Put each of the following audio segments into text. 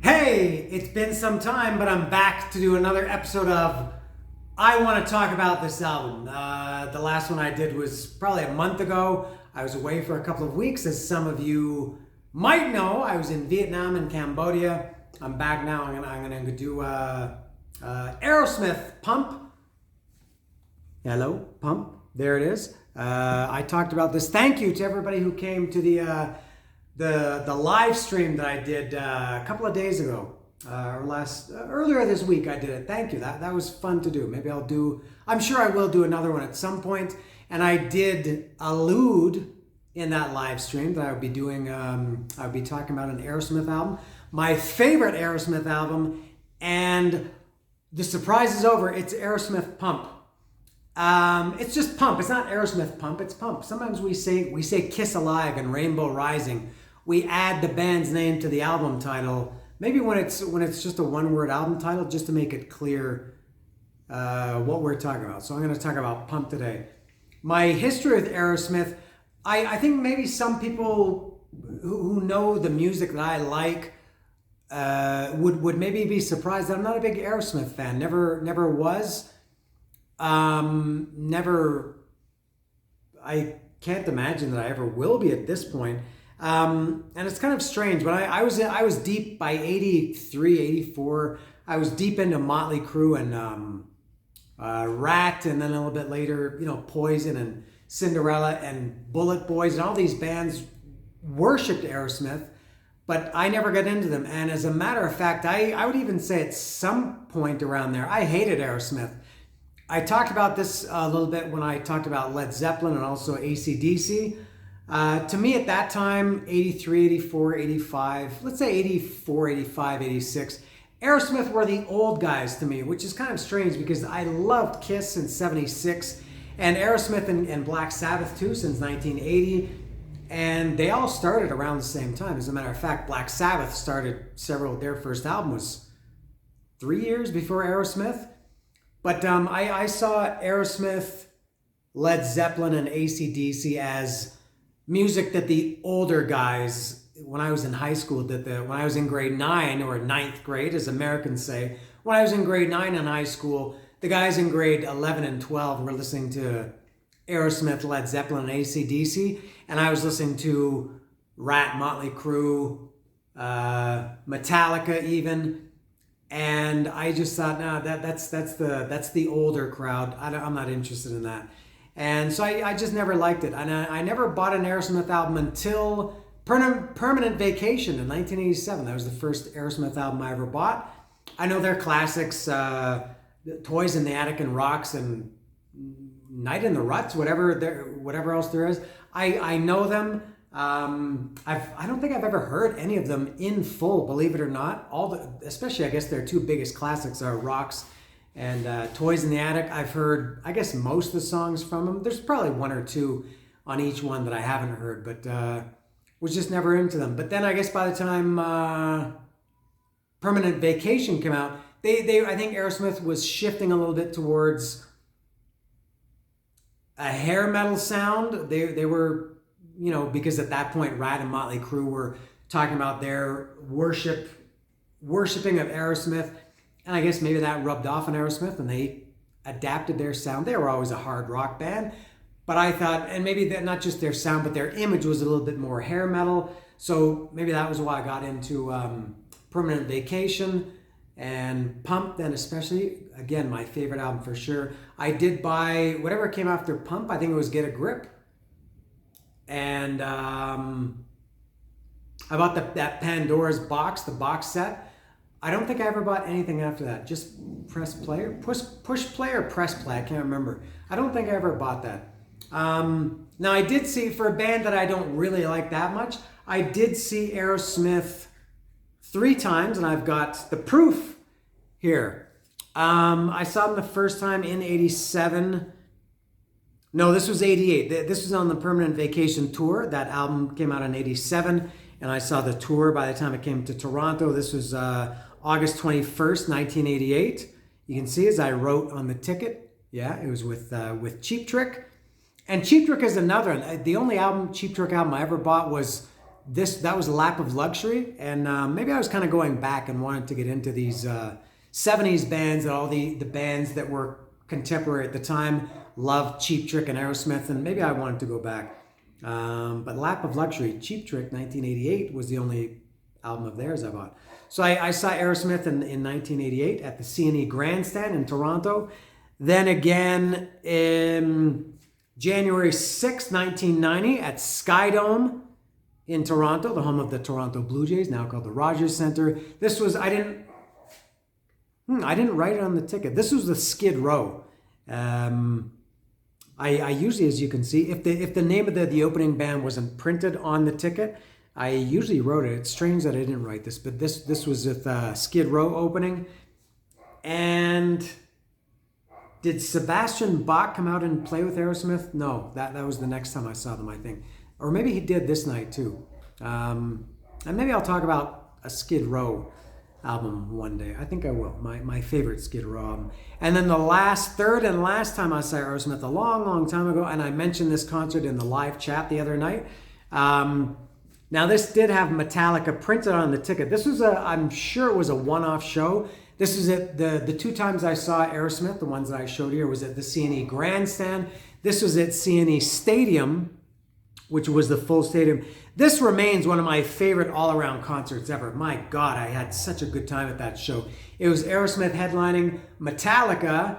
Hey, it's been some time, but I'm back to do another episode of I Want to Talk About This Album. The last one I did was probably a month ago. I was away for a couple of weeks. As some of you might know, I was in Vietnam and Cambodia. I'm back now. I'm gonna do Aerosmith, Pump. Hello, Pump. There it is. I talked about this. Thank you to everybody who came to the live stream that I did a couple of days ago, earlier this week. I did it. Thank you. That was fun to do. Maybe I'm sure I will do another one at some point. And I did allude in that live stream that I would be doing. I would be talking about an Aerosmith album, my favorite Aerosmith album, and the surprise is over. It's Aerosmith Pump. It's just Pump. It's not Aerosmith Pump. It's Pump. Sometimes we say Kiss Alive and Rainbow Rising. We add the band's name to the album title. Maybe when it's just a one-word album title, just to make it clear what we're talking about. So I'm going to talk about Pump today. My history with Aerosmith. I think maybe some people who know the music that I like would maybe be surprised that I'm not a big Aerosmith fan. Never was. Never. I can't imagine that I ever will be at this point. And it's kind of strange, but I was deep by 83, 84. I was deep into Motley Crue and Rat, and then a little bit later, Poison and Cinderella and Bullet Boys, and all these bands worshipped Aerosmith, but I never got into them. And as a matter of fact, I would even say at some point around there, I hated Aerosmith. I talked about this a little bit when I talked about Led Zeppelin and also AC/DC. To me at that time, 83, 84, 85, let's say 84, 85, 86, Aerosmith were the old guys to me, which is kind of strange because I loved Kiss in 76 and Aerosmith and Black Sabbath too since 1980. And they all started around the same time. As a matter of fact, Black Sabbath started their first album was 3 years before Aerosmith. But I saw Aerosmith, Led Zeppelin, and AC/DC as music that the older guys, when I was in high school, when I was in grade 9 or 9th grade, as Americans say, when I was in grade 9 in high school, the guys in grade 11 and 12 were listening to Aerosmith, Led Zeppelin, and AC/DC, and I was listening to Rat, Motley Crue, Metallica even. And I just thought, no, that's the older crowd. I'm not interested in that. And so I just never liked it. And I never bought an Aerosmith album until Permanent Vacation in 1987. That was the first Aerosmith album I ever bought. I know their classics, Toys in the Attic and Rocks and Night in the Ruts, whatever else there is. I know them. I don't think I've ever heard any of them in full, believe it or not. Especially I guess their two biggest classics are Rocks and Toys in the Attic. I've heard, I guess, most of the songs from them. There's probably one or two on each one that I haven't heard, but was just never into them. But then I guess by the time Permanent Vacation came out, I think Aerosmith was shifting a little bit towards a hair metal sound. They were, because at that point, Rat and Motley Crue were talking about their worshiping of Aerosmith. And I guess maybe that rubbed off on Aerosmith and they adapted their sound. They were always a hard rock band. But I thought, and maybe that not just their sound, but their image was a little bit more hair metal. So maybe that was why I got into Permanent Vacation and Pump then especially. Again, my favorite album for sure. I did buy whatever came after Pump. I think it was Get a Grip. And I bought that Pandora's box, the box set. I don't think I ever bought anything after that. Just push play or press play. I can't remember. I don't think I ever bought that. Now I did see, for a band that I don't really like that much, I did see Aerosmith 3 times, and I've got the proof here. I saw them the first time in 87. No, this was 88. This was on the Permanent Vacation tour. That album came out in 87, and I saw the tour by the time it came to Toronto. This was August 21st, 1988. You can see as I wrote on the ticket. Yeah, it was with Cheap Trick. And Cheap Trick is another one. The only Cheap Trick album I ever bought was that was Lap of Luxury, and maybe I was kind of going back and wanted to get into these 70s bands, and all the bands that were contemporary at the time. Loved Cheap Trick and Aerosmith, and maybe I wanted to go back. But Lap of Luxury, Cheap Trick, 1988 was the only album of theirs I bought. So I saw Aerosmith in 1988 at the C&E Grandstand in Toronto. Then again in January 6, 1990 at Skydome in Toronto, the home of the Toronto Blue Jays, now called the Rogers Centre. This was, I didn't write it on the ticket. This was the Skid Row. I usually, as you can see, if the name of the opening band wasn't printed on the ticket, I usually wrote it. It's strange that I didn't write this, but this was with Skid Row opening. And did Sebastian Bach come out and play with Aerosmith? No, that was the next time I saw them, I think. Or maybe he did this night too. And maybe I'll talk about a Skid Row album one day. I think I will. My favorite Skid Row album. And then third and last time I saw Aerosmith a long time ago, and I mentioned this concert in the live chat the other night. Now this did have Metallica printed on the ticket. This was I'm sure it was a one-off show. This is at the two times I saw Aerosmith, the ones that I showed here, was at the C&E Grandstand. This was at C&E Stadium, which was the full stadium. This remains one of my favorite all-around concerts ever. My God, I had such a good time at that show. It was Aerosmith headlining, Metallica.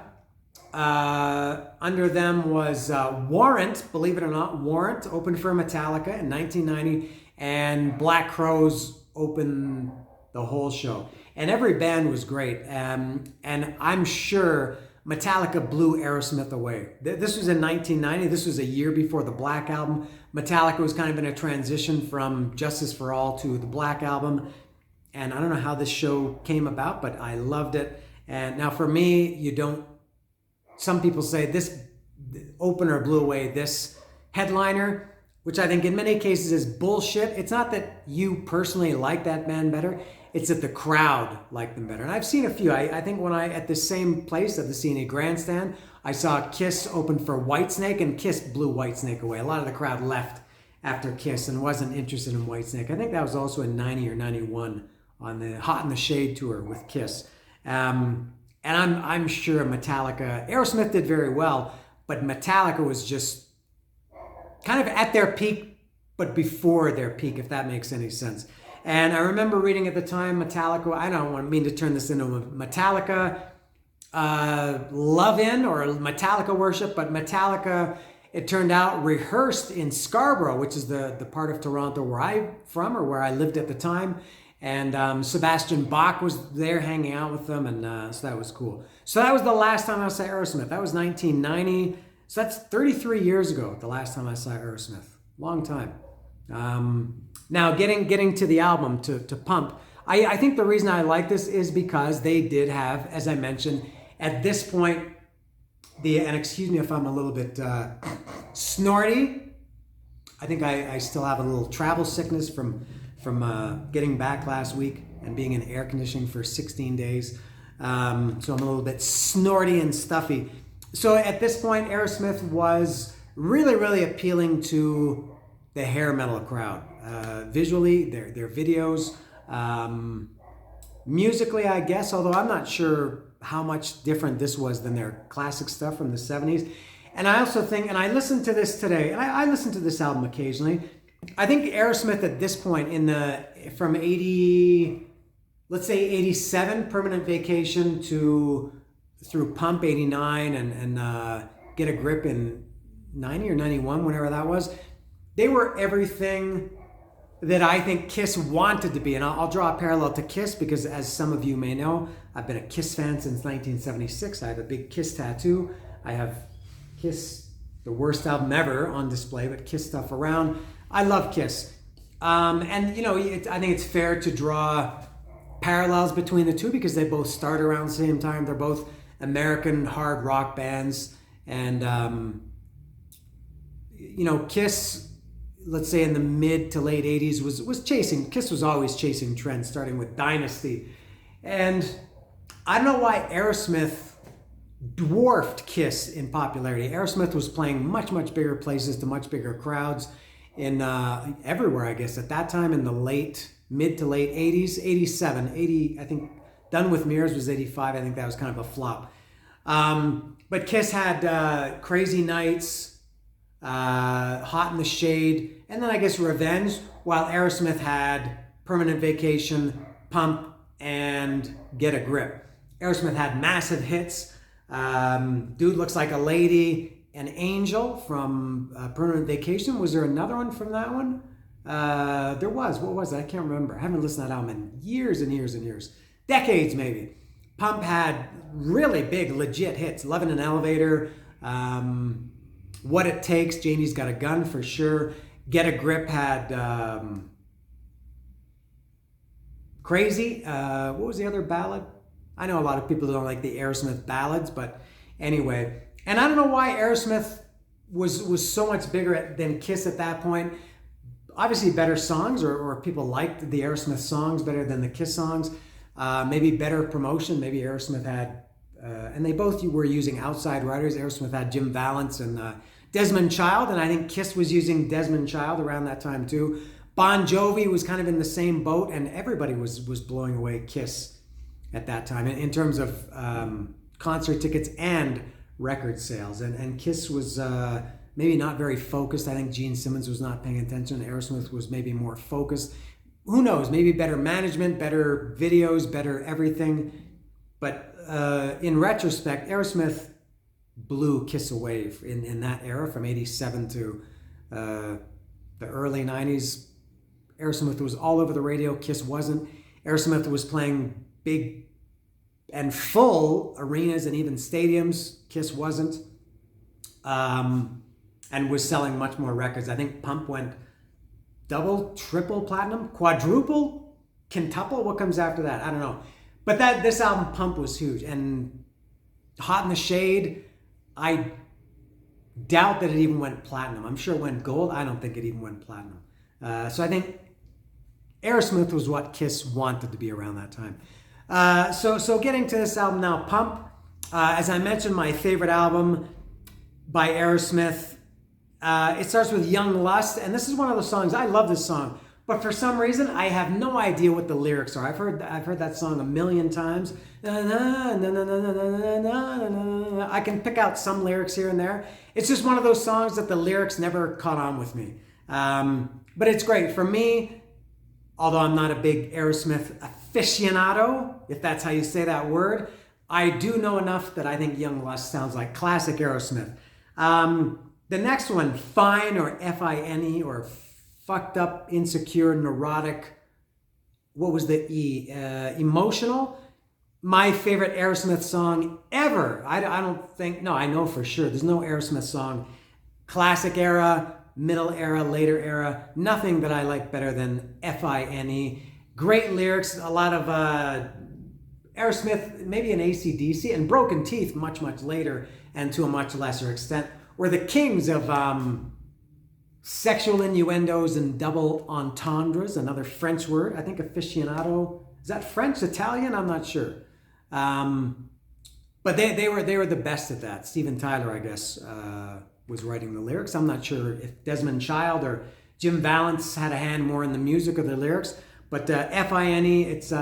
Under them was Warrant, believe it or not. Warrant opened for Metallica in 1990, and Black Crowes opened the whole show. And every band was great. And I'm sure Metallica blew Aerosmith away. This was in 1990. This was a year before the Black Album. Metallica was kind of in a transition from Justice for All to the Black Album. And I don't know how this show came about, but I loved it. And now for me, some people say this opener blew away this headliner, which I think in many cases is bullshit. It's not that you personally like that band better. It's that the crowd liked them better. And I've seen a few. I think when at the same place at the C&E Grandstand, I saw Kiss open for Whitesnake, and Kiss blew Whitesnake away. A lot of the crowd left after Kiss and wasn't interested in Whitesnake. I think that was also in 90 or 91 on the Hot in the Shade tour with Kiss. And I'm sure Aerosmith did very well, but Metallica was just kind of at their peak, but before their peak, if that makes any sense. And I remember reading at the time, Metallica, I don't mean to turn this into a Metallica love-in or Metallica worship, but Metallica, it turned out, rehearsed in Scarborough, which is the part of Toronto where I'm from, or where I lived at the time. And Sebastian Bach was there hanging out with them, and so that was cool. So that was the last time I saw Aerosmith. That was 1990. So that's 33 years ago, the last time I saw Aerosmith. Long time. Now, getting to the album, to Pump, I think the reason I like this is because they did have, as I mentioned, at this point, and excuse me if I'm a little bit snorty, I think I still have a little travel sickness from getting back last week and being in air conditioning for 16 days. So I'm a little bit snorty and stuffy. So at this point, Aerosmith was really, really appealing to the hair metal crowd. Visually, their videos, musically, I guess, although I'm not sure how much different this was than their classic stuff from the 70s. And I also think, and I listened to this today, and I listen to this album occasionally. I think Aerosmith at this point from 80, let's say 87, Permanent Vacation through Pump 89 and Get a Grip in 90 or 91, whenever that was, they were everything that I think Kiss wanted to be. And I'll draw a parallel to Kiss because, as some of you may know, I've been a Kiss fan since 1976. I have a big Kiss tattoo. I have Kiss, the worst album ever, on display, but Kiss stuff around. I love Kiss. And, I think it's fair to draw parallels between the two because they both start around the same time. They're both American hard rock bands. And, Kiss, let's say in the mid to late 80s, Kiss was always chasing trends, starting with Dynasty. And I don't know why Aerosmith dwarfed Kiss in popularity. Aerosmith was playing much, much bigger places to much bigger crowds. in everywhere, I guess, at that time in the mid to late 80s, 87, 80, I think Done with Mirrors was 85. I think that was kind of a flop. But Kiss had Crazy Nights, Hot in the Shade, and then I guess Revenge, while Aerosmith had Permanent Vacation, Pump, and Get a Grip. Aerosmith had massive hits. Dude Looks Like a Lady, and Angel from Permanent Vacation. Was there another one from that one? There was. What was it? I can't remember. I haven't listened to that album in years and years and years. Decades, maybe. Pump had really big, legit hits. Love in an Elevator, What It Takes, Janie's Got a Gun for sure. Get a Grip had Crazy. What was the other ballad? I know a lot of people don't like the Aerosmith ballads, but anyway. And I don't know why Aerosmith was so much bigger than Kiss at that point. Obviously better songs, or people liked the Aerosmith songs better than the Kiss songs. Maybe better promotion. Maybe Aerosmith had, and they both were using outside writers. Aerosmith had Jim Vallance and Desmond Child, and I think Kiss was using Desmond Child around that time too. Bon Jovi was kind of in the same boat, and everybody was blowing away Kiss at that time in terms of concert tickets and record sales. And Kiss was maybe not very focused. I think Gene Simmons was not paying attention. Aerosmith was maybe more focused. Who knows? Maybe better management, better videos, better everything. But in retrospect, Aerosmith blew Kiss away in that era from 87 to the early 90s. Aerosmith was all over the radio. Kiss wasn't. Aerosmith was playing big and full arenas and even stadiums. Kiss wasn't. And was selling much more records. I think Pump went double, triple platinum, quadruple, quintuple. What comes after that? I don't know. But this album, Pump, was huge. And Hot in the Shade, I doubt that it even went platinum. I'm sure it went gold. I don't think it even went platinum. So I think Aerosmith was what Kiss wanted to be around that time. So getting to this album now, Pump. As I mentioned, my favorite album by Aerosmith. It starts with Young Lust, and this is one of those songs. I love this song, but for some reason I have no idea what the lyrics are. I've heard that song a million times. I can pick out some lyrics here and there. It's just one of those songs that the lyrics never caught on with me. But it's great for me. Although I'm not a big Aerosmith aficionado, if that's how you say that word, I do know enough that I think Young Lust sounds like classic Aerosmith. The next one, Fine, or Fine, or Fucked Up, Insecure, Neurotic. What was the E? Emotional. My favorite Aerosmith song ever. I don't think, no, I know for sure. There's no Aerosmith song. Classic era, middle era, later era. Nothing that I like better than Fine. Great lyrics, a lot of Aerosmith, maybe an AC/DC, and Broken Teeth much, much later, and to a much lesser extent, were the kings of sexual innuendos and double entendres, another French word. I think aficionado, is that French, Italian? I'm not sure. But they were the best at that. Steven Tyler, I guess, was writing the lyrics. I'm not sure if Desmond Child or Jim Vallance had a hand more in the music or the lyrics. But Fine, it's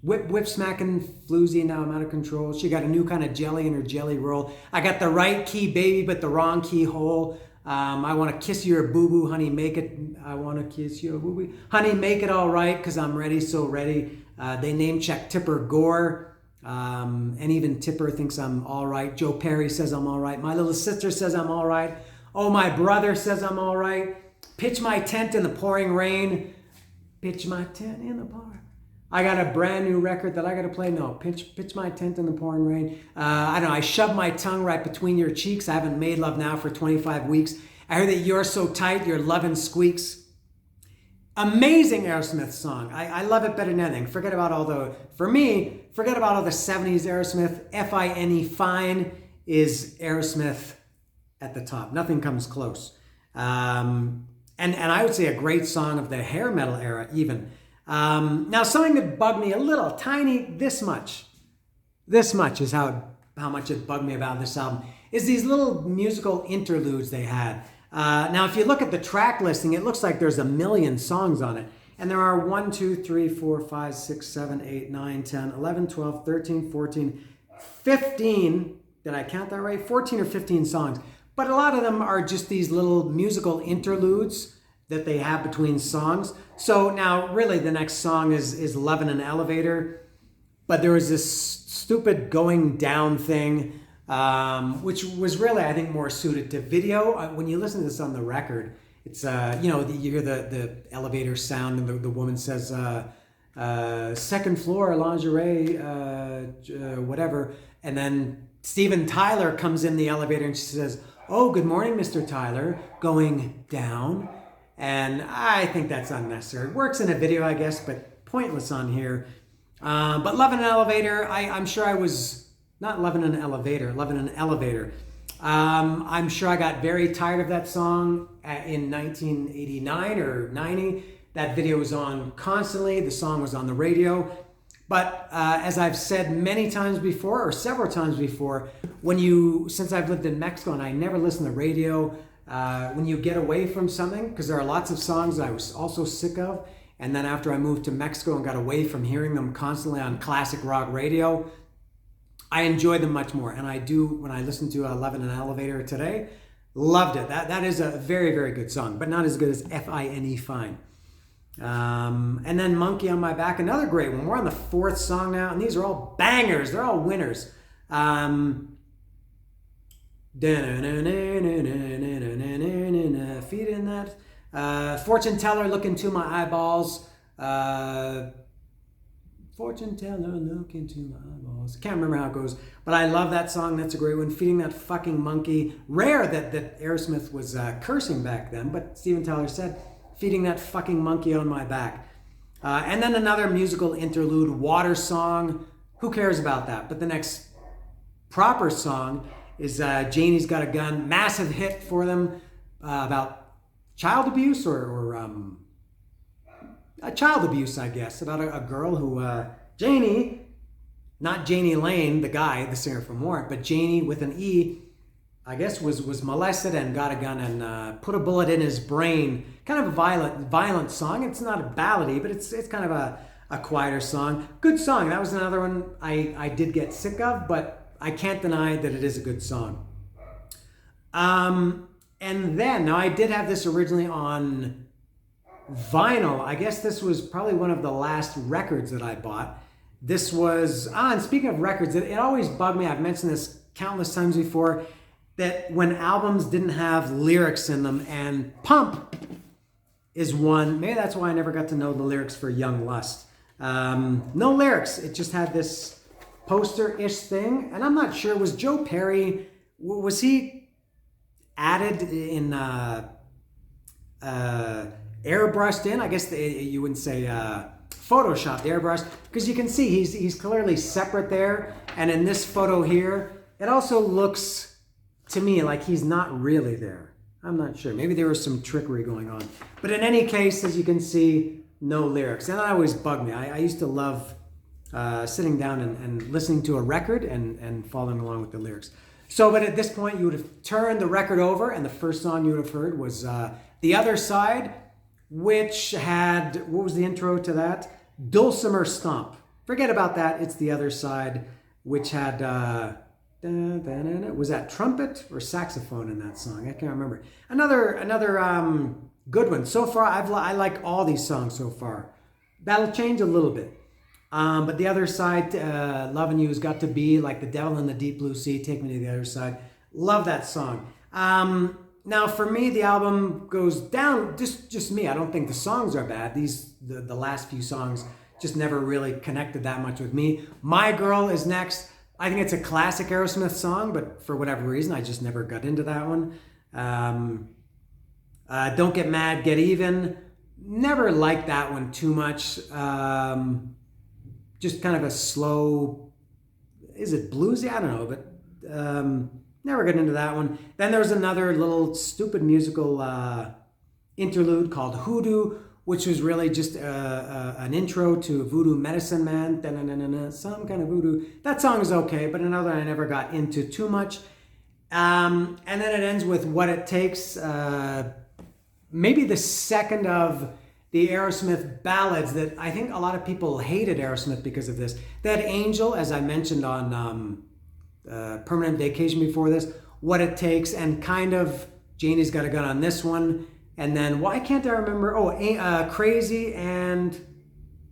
whip smacking floozy, now I'm out of control. She got a new kind of jelly in her jelly roll. I got the right key, baby, but the wrong keyhole. I want to kiss your boo-boo, honey, make it. I want to kiss your boo-boo. Honey, make it all right, because I'm ready, so ready. They name check Tipper Gore. And even Tipper thinks I'm all right. Joe Perry says I'm all right. My little sister says I'm all right. Oh, my brother says I'm all right. Pitch my tent in the pouring rain. Pitch my tent in the pouring. I got a brand new record that I got to play. No, pitch my tent in the pouring rain. I don't know. I shoved my tongue right between your cheeks. I haven't made love now for 25 weeks. I heard that you're so tight, your lovin' squeaks. Amazing Aerosmith song. I love it better than anything. Forget about all the 70s Aerosmith. Fine, Fine is Aerosmith at the top. Nothing comes close. And I would say a great song of the hair metal era even. Now something that bugged me a little, tiny, this much is how much it bugged me about this album, is these little musical interludes they had. Now, if you look at the track listing, it looks like there's a million songs on it. And there are 1, 2, 3, 4, 5, 6, 7, 8, 9, 10, 11, 12, 13, 14, 15. Did I count that right? 14 or 15 songs. But a lot of them are just these little musical interludes that they have between songs. So now really the next song is Love in an Elevator. But there was this stupid going down thing, which was really, I think, more suited to video. When you listen to this on the record, it's, you hear the elevator sound and the woman says, second floor, lingerie, whatever. And then Steven Tyler comes in the elevator and she says, oh, good morning, Mr. Tyler, going down. And I think that's unnecessary. It works in a video, I guess, but pointless on here. But Love in an Elevator, I'm sure I was, not Love in an Elevator, Love in an Elevator. I'm sure I got very tired of that song in 1989 or 90. That video was on constantly. The song was on the radio. But as I've said many times before, or several times before, since I've lived in Mexico and I never listen to radio, when you get away from something, because there are lots of songs that I was also sick of, and then after I moved to Mexico and got away from hearing them constantly on classic rock radio, I enjoy them much more. And I do, when I listen to Love in an Elevator today, loved it. That is a very, very good song, but not as good as F-I-N-E, Fine. And then Monkey on My Back, another great one. We're on the fourth song now, and these are all bangers. They're all winners. Feet in that. Fortune Teller, Look Into My Eyeballs. Fortune Teller, Look Into My Eyeballs. Can't remember how it goes, but I love that song. That's a great one. Feeding That Fucking Monkey. Rare that Aerosmith was cursing back then, but Steven Tyler said, feeding that fucking monkey on my back. And then another musical interlude, Water Song. Who cares about that? But the next proper song is Janie's Got a Gun. Massive hit for them about child abuse or child abuse, I guess. About a girl who, Janie, not Janie Lane, the guy, the singer from Warrant, but Janie with an E, I guess was molested and got a gun and put a bullet in his brain. Kind of a violent song. It's not a ballady, but it's kind of a quieter song. Good song. That was another one I did get sick of, but I can't deny that it is a good song. And then, now I did have this originally on vinyl. I guess this was probably one of the last records that I bought. This was, and speaking of records, it always bugged me. I've mentioned this countless times before, that when albums didn't have lyrics in them, and Pump is one. Maybe that's why I never got to know the lyrics for Young Lust. No lyrics. It just had this poster-ish thing, and I'm not sure. Was Joe Perry, was he added in airbrushed in? I guess you wouldn't say photoshopped, airbrushed, because you can see he's clearly separate there, and in this photo here, it also looks to me like he's not really there. I'm not sure. Maybe there was some trickery going on. But in any case, as you can see, no lyrics. And that always bugged me. I used to love sitting down and listening to a record and following along with the lyrics. So, but at this point, you would have turned the record over, and the first song you would have heard was The Other Side, which had, what was the intro to that? Dulcimer Stomp. Forget about that. It's The Other Side, which had... was that trumpet or saxophone in that song? I can't remember. Another good one. So far, I like all these songs so far. That'll change a little bit. But The Other Side, Loving You Has Got to Be, like The Devil in the Deep Blue Sea, Take Me to the Other Side. Love that song. Now, for me, the album goes down, just me. I don't think the songs are bad. The last few songs just never really connected that much with me. My Girl is next. I think it's a classic Aerosmith song, but for whatever reason, I just never got into that one. Don't Get Mad, Get Even. Never liked that one too much. Just kind of a slow, is it bluesy? I don't know, but never got into that one. Then there was another little stupid musical interlude called Hoodoo, which was really just an intro to Voodoo Medicine Man, some kind of voodoo. That song is okay, but another I never got into too much. And then it ends with What It Takes, maybe the second of the Aerosmith ballads that I think a lot of people hated Aerosmith because of this. That Angel, as I mentioned on Permanent Vacation before this, What It Takes, and kind of Janie's Got a Gun on this one. And then, why can't I remember? Oh, Crazy and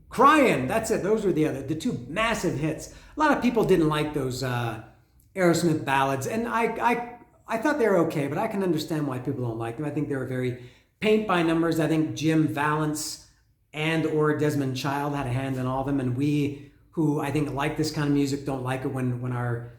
Crying. That's it. Those were the two massive hits. A lot of people didn't like those Aerosmith ballads, and I thought they were okay, but I can understand why people don't like them. I think they were very paint by numbers. I think Jim Vallance and or Desmond Child had a hand in all of them, and we who I think like this kind of music don't like it when our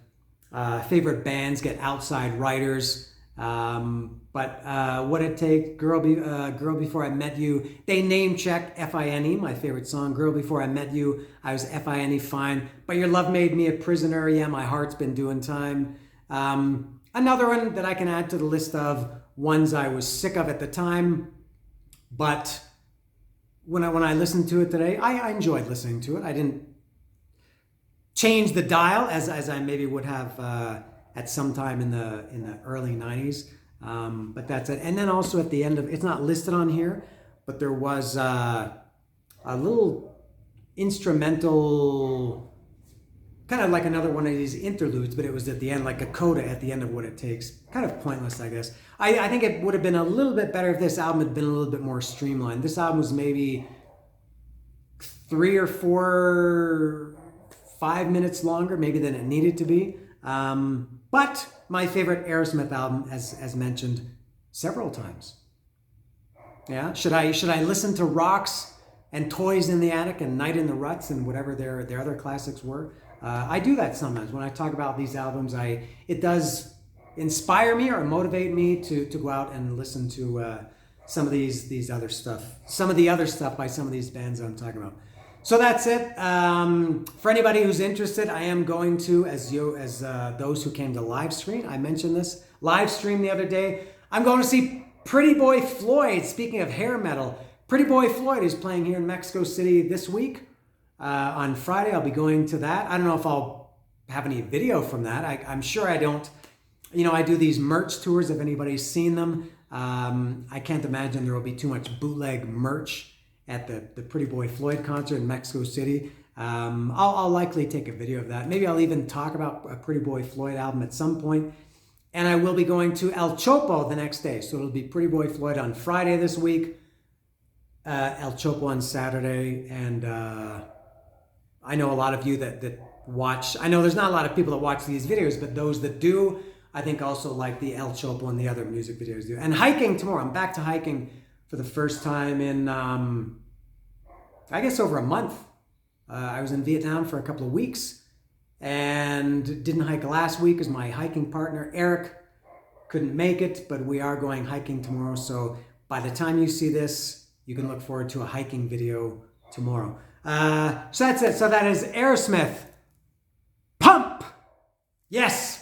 favorite bands get outside writers. But What It Takes, Girl Before I Met You. They name checked F.I.N.E., my favorite song. Girl Before I Met You, I was F.I.N.E. fine. But Your Love Made Me a Prisoner. Yeah, my heart's been doing time. Another one that I can add to the list of ones I was sick of at the time, but when I listened to it today, I enjoyed listening to it. I didn't change the dial as I maybe would have at some time in the early 90s. But that's it. And then also at the end of, it's not listed on here, but there was a little instrumental, kind of like another one of these interludes, but it was at the end, like a coda at the end of What It Takes. Kind of pointless, I guess. I think it would have been a little bit better if this album had been a little bit more streamlined. This album was maybe 3 or 4, 5 minutes longer, maybe than it needed to be. But my favorite Aerosmith album, as mentioned several times. Yeah, should I listen to Rocks and Toys in the Attic and Night in the Ruts and whatever their other classics were? I do that sometimes when I talk about these albums. It does inspire me or motivate me to go out and listen to some of these other stuff, some of the other stuff by some of these bands I'm talking about. So that's it. For anybody who's interested, I am going to, as those who came to live stream, I mentioned this live stream the other day. I'm going to see Pretty Boy Floyd. Speaking of hair metal, Pretty Boy Floyd is playing here in Mexico City this week. On Friday, I'll be going to that. I don't know if I'll have any video from that. I'm sure I don't. I do these merch tours if anybody's seen them. I can't imagine there will be too much bootleg merch at the Pretty Boy Floyd concert in Mexico City. I'll likely take a video of that. Maybe I'll even talk about a Pretty Boy Floyd album at some point. And I will be going to El Chopo the next day. So it'll be Pretty Boy Floyd on Friday this week, El Chopo on Saturday. And I know a lot of you that watch, I know there's not a lot of people that watch these videos, but those that do, I think also like the El Chopo and the other music videos do. And hiking tomorrow. I'm back to hiking for the first time in, I guess, over a month. I was in Vietnam for a couple of weeks and didn't hike last week because my hiking partner, Eric, couldn't make it, but we are going hiking tomorrow. So by the time you see this, you can look forward to a hiking video tomorrow. So that's it. So that is Aerosmith. Pump! Yes!